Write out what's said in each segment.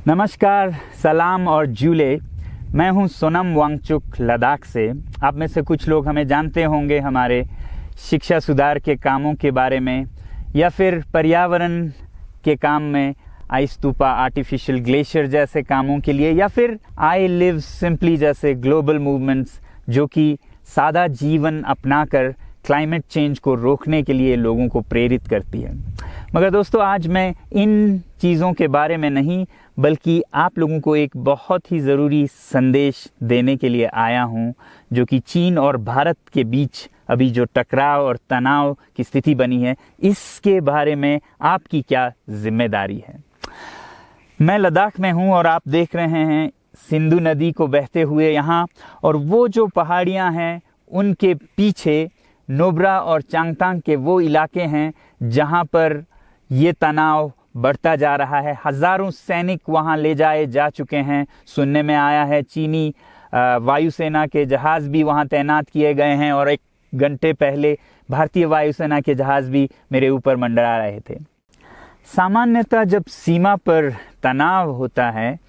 नमस्कार, सलाम और जूले। मैं हूं सोनम वांगचुक लद्दाख से। आप में से कुछ लोग हमें जानते होंगे हमारे शिक्षा सुधार के कामों के बारे में, या फिर पर्यावरण के काम में आइस स्तूपा, आर्टिफिशियल ग्लेशियर जैसे कामों के लिए, या फिर आई लिव सिंपली जैसे ग्लोबल मूवमेंट्स जो कि सादा जीवन अपनाकर क्लाइमेट चेंज को रोकने के लिए लोगों को प्रेरित करती है। मगर दोस्तों, आज मैं इन चीज़ों के बारे में नहीं बल्कि आप लोगों को एक बहुत ही ज़रूरी संदेश देने के लिए आया हूं, जो कि चीन और भारत के बीच अभी जो टकराव और तनाव की स्थिति बनी है, इसके बारे में आपकी क्या जिम्मेदारी है। मैं लद्दाख में हूं और आप देख रहे हैं सिंधु नदी को बहते हुए यहाँ, और वो जो पहाड़ियाँ हैं उनके पीछे नुब्रा और चांगथांग के वो इलाके हैं जहाँ पर ये तनाव बढ़ता जा रहा है। हज़ारों सैनिक वहाँ ले जाए जा चुके हैं। सुनने में आया है चीनी वायुसेना के जहाज़ भी वहाँ तैनात किए गए हैं, और 1 घंटे पहले भारतीय वायुसेना के जहाज़ भी मेरे ऊपर मंडरा रहे थे। सामान्यतः जब सीमा पर तनाव होता है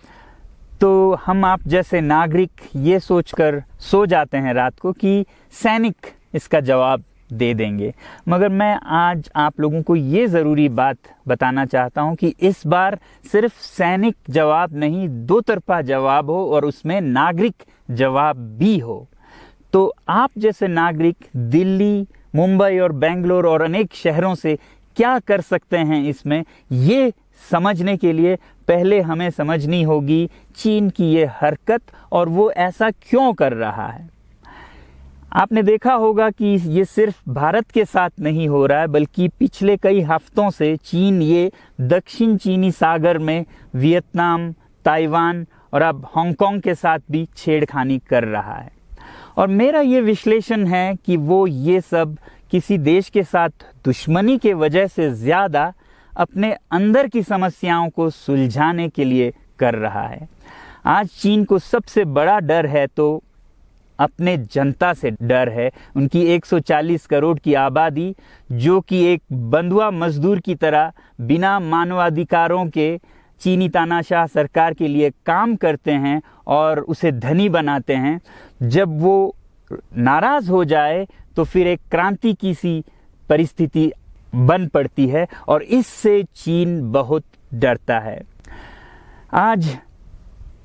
तो हम आप जैसे नागरिक ये सोचकर सो जाते हैं रात को कि सैनिक इसका जवाब दे देंगे। मगर मैं आज आप लोगों को ये ज़रूरी बात बताना चाहता हूँ कि इस बार सिर्फ सैनिक जवाब नहीं, दो तरफा जवाब हो और उसमें नागरिक जवाब भी हो। तो आप जैसे नागरिक दिल्ली, मुंबई और बेंगलोर और अनेक शहरों से क्या कर सकते हैं इसमें, ये समझने के लिए पहले हमें समझनी होगी चीन की ये हरकत और वो ऐसा क्यों कर रहा है। आपने देखा होगा कि ये सिर्फ भारत के साथ नहीं हो रहा है, बल्कि पिछले कई हफ्तों से चीन ये दक्षिण चीनी सागर में वियतनाम, ताइवान और अब हांगकांग के साथ भी छेड़खानी कर रहा है। और मेरा ये विश्लेषण है कि वो ये सब किसी देश के साथ दुश्मनी के वजह से ज़्यादा अपने अंदर की समस्याओं को सुलझाने के लिए कर रहा है। आज चीन को सबसे बड़ा डर है तो अपने जनता से डर है। उनकी 140 करोड़ की आबादी, जो कि एक बंधुआ मजदूर की तरह बिना मानवाधिकारों के चीनी तानाशाह सरकार के लिए काम करते हैं और उसे धनी बनाते हैं। जब वो नाराज़ हो जाए तो फिर एक क्रांति की सी परिस्थिति बन पड़ती है, और इससे चीन बहुत डरता है। आज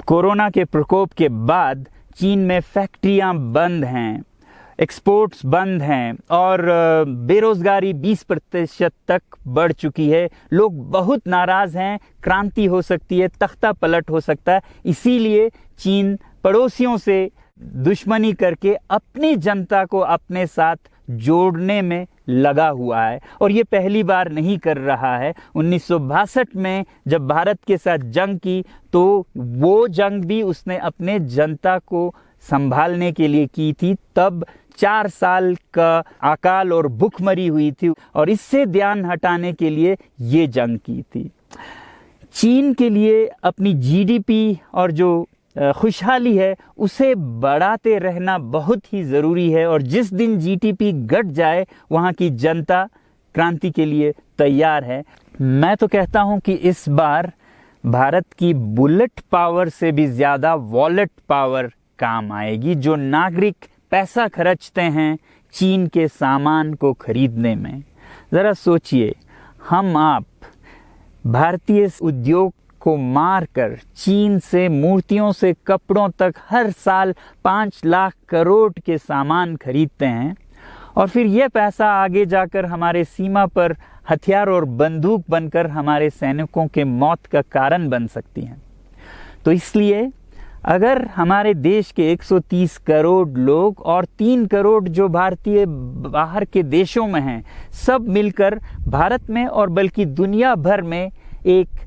कोरोना के प्रकोप के बाद चीन में फैक्ट्रियां बंद हैं, एक्सपोर्ट्स बंद हैं और बेरोजगारी 20% तक बढ़ चुकी है। लोग बहुत नाराज़ हैं, क्रांति हो सकती है, तख्ता पलट हो सकता है। इसीलिए चीन पड़ोसियों से दुश्मनी करके अपनी जनता को अपने साथ जोड़ने में लगा हुआ है, और ये पहली बार नहीं कर रहा है। 1962 में जब भारत के साथ जंग की तो वो जंग भी उसने अपने जनता को संभालने के लिए की थी। तब 4 साल का अकाल और भूखमरी हुई थी, और इससे ध्यान हटाने के लिए ये जंग की थी। चीन के लिए अपनी जीडीपी और जो खुशहाली है उसे बढ़ाते रहना बहुत ही ज़रूरी है, और जिस दिन जीडीपी घट जाए वहाँ की जनता क्रांति के लिए तैयार है। मैं तो कहता हूँ कि इस बार भारत की बुलेट पावर से भी ज़्यादा वॉलेट पावर काम आएगी। जो नागरिक पैसा खर्चते हैं चीन के सामान को खरीदने में, ज़रा सोचिए, हम आप भारतीय उद्योग को मारकर चीन से मूर्तियों से कपड़ों तक हर साल 5 लाख करोड़ के सामान खरीदते हैं, और फिर यह पैसा आगे जाकर हमारे सीमा पर हथियार और बंदूक बनकर हमारे सैनिकों के मौत का कारण बन सकती हैं। तो इसलिए अगर हमारे देश के 130 करोड़ लोग और 3 करोड़ जो भारतीय बाहर के देशों में हैं, सब मिलकर भारत में और बल्कि दुनिया भर में एक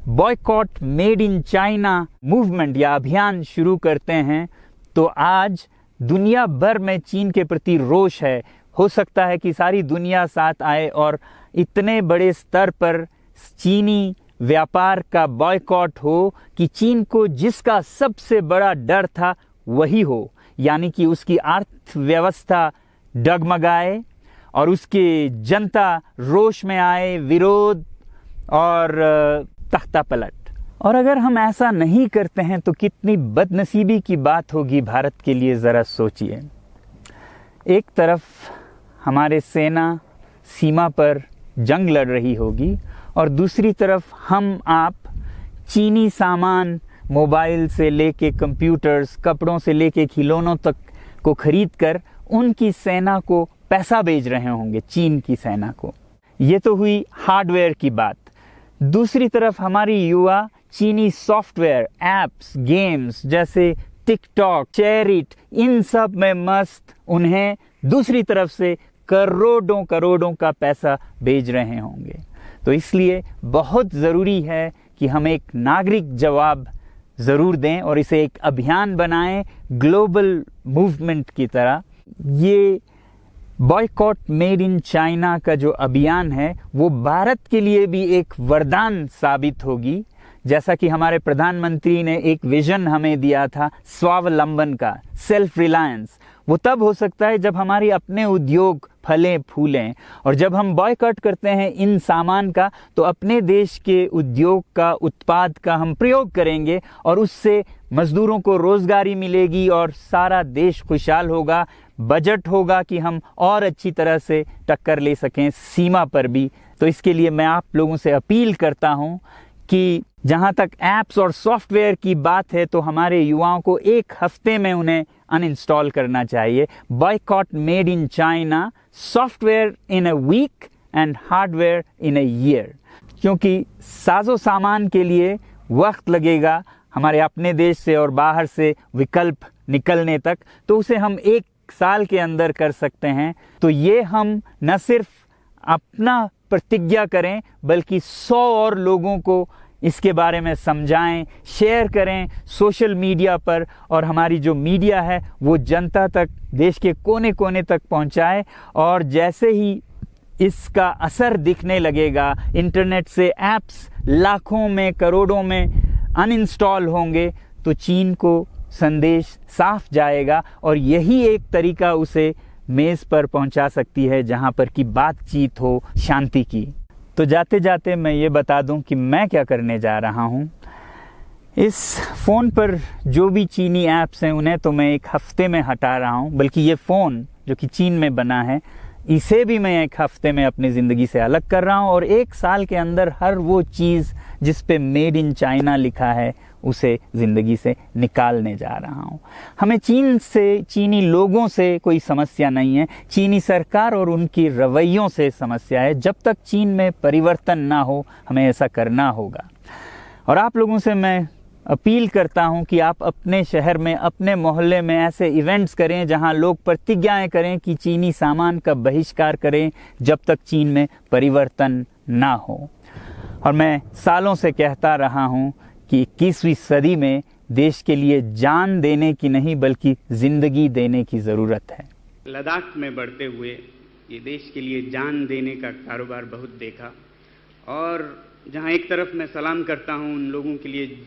boycott made in China movement या अभियान शुरू करते हैं, तो आज दुनिया भर में चीन के प्रति रोष है। हो सकता है कि सारी दुनिया साथ आए और इतने बड़े स्तर पर चीनी व्यापार का बॉयकॉट हो कि चीन को जिसका सबसे बड़ा डर था वही हो, यानी कि उसकी अर्थव्यवस्था डगमगाए और उसकी जनता रोष में आए, विरोध और तख्ता पलट। और अगर हम ऐसा नहीं करते हैं तो कितनी बदनसीबी की बात होगी भारत के लिए, ज़रा सोचिए। एक तरफ हमारे सेना सीमा पर जंग लड़ रही होगी और दूसरी तरफ हम आप चीनी सामान, मोबाइल से लेके कंप्यूटर्स, कपड़ों से लेके खिलौनों तक को खरीद कर उनकी सेना को पैसा भेज रहे होंगे, चीन की सेना को। ये तो हुई हार्डवेयर की बात। दूसरी तरफ हमारी युवा चीनी सॉफ्टवेयर, एप्स, गेम्स जैसे टिकटॉक, शेयरिट, इन सब में मस्त, उन्हें दूसरी तरफ से करोड़ों करोड़ों का पैसा भेज रहे होंगे। तो इसलिए बहुत ज़रूरी है कि हम एक नागरिक जवाब ज़रूर दें और इसे एक अभियान बनाएं, ग्लोबल मूवमेंट की तरह। ये बॉयकॉट मेड इन चाइना का जो अभियान है वो भारत के लिए भी एक वरदान साबित होगी। जैसा कि हमारे प्रधानमंत्री ने एक विजन हमें दिया था स्वावलंबन का, सेल्फ रिलायंस, वो तब हो सकता है जब हमारे अपने उद्योग फलें फूलें। और जब हम बॉयकॉट करते हैं इन सामान का तो अपने देश के उद्योग का, उत्पाद का हम प्रयोग करेंगे और उससे मजदूरों को रोजगारी मिलेगी और सारा देश खुशहाल होगा। बजट होगा कि हम और अच्छी तरह से टक्कर ले सकें सीमा पर भी। तो इसके लिए मैं आप लोगों से अपील करता हूं कि जहां तक ऐप्स और सॉफ्टवेयर की बात है तो हमारे युवाओं को एक हफ्ते में उन्हें अनइंस्टॉल करना चाहिए। Boycott made in China, software in a week and hardware in a year. क्योंकि साजो सामान के लिए वक्त लगेगा हमारे अपने देश से और बाहर से विकल्प निकलने तक, तो उसे हम 1 साल के अंदर कर सकते हैं। तो ये हम न सिर्फ अपना प्रतिज्ञा करें बल्कि 100 और लोगों को इसके बारे में समझाएं, शेयर करें सोशल मीडिया पर, और हमारी जो मीडिया है वो जनता तक, देश के कोने कोने तक पहुंचाए। और जैसे ही इसका असर दिखने लगेगा, इंटरनेट से ऐप्स लाखों में, करोड़ों में अनइंस्टॉल होंगे, तो चीन को संदेश साफ जाएगा और यही एक तरीका उसे मेज़ पर पहुंचा सकती है जहां पर कि बातचीत हो शांति की। तो जाते जाते मैं ये बता दूं कि मैं क्या करने जा रहा हूं। इस फ़ोन पर जो भी चीनी ऐप्स हैं उन्हें तो मैं 1 हफ्ते में हटा रहा हूं, बल्कि ये फ़ोन जो कि चीन में बना है इसे भी मैं 1 हफ्ते में अपनी ज़िंदगी से अलग कर रहा हूं। और 1 साल के अंदर हर वो चीज़ जिस पे मेड इन चाइना लिखा है उसे ज़िंदगी से निकालने जा रहा हूं। हमें चीन से, चीनी लोगों से कोई समस्या नहीं है, चीनी सरकार और उनकी रवैयों से समस्या है। जब तक चीन में परिवर्तन ना हो हमें ऐसा करना होगा। और आप लोगों से मैं अपील करता हूं कि आप अपने शहर में, अपने मोहल्ले में ऐसे इवेंट्स करें जहां लोग प्रतिज्ञाएं करें कि चीनी सामान का बहिष्कार करें जब तक चीन में परिवर्तन ना हो। और मैं सालों से कहता रहा हूं कि 21वीं सदी में देश के लिए जान देने की नहीं बल्कि जिंदगी देने की ज़रूरत है। लद्दाख में बढ़ते हुए ये देश के लिए जान देने का कारोबार बहुत देखा, और जहां एक तरफ मैं सलाम करता हूं उन लोगों के लिए,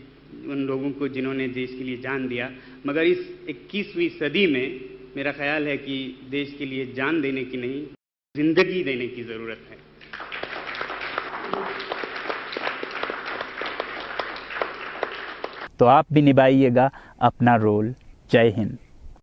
उन लोगों को जिन्होंने देश के लिए जान दिया, मगर इस 21वीं सदी में मेरा ख्याल है कि देश के लिए जान देने की नहीं, जिंदगी देने की ज़रूरत है। तो आप भी निभाइएगा अपना रोल। जय हिंद।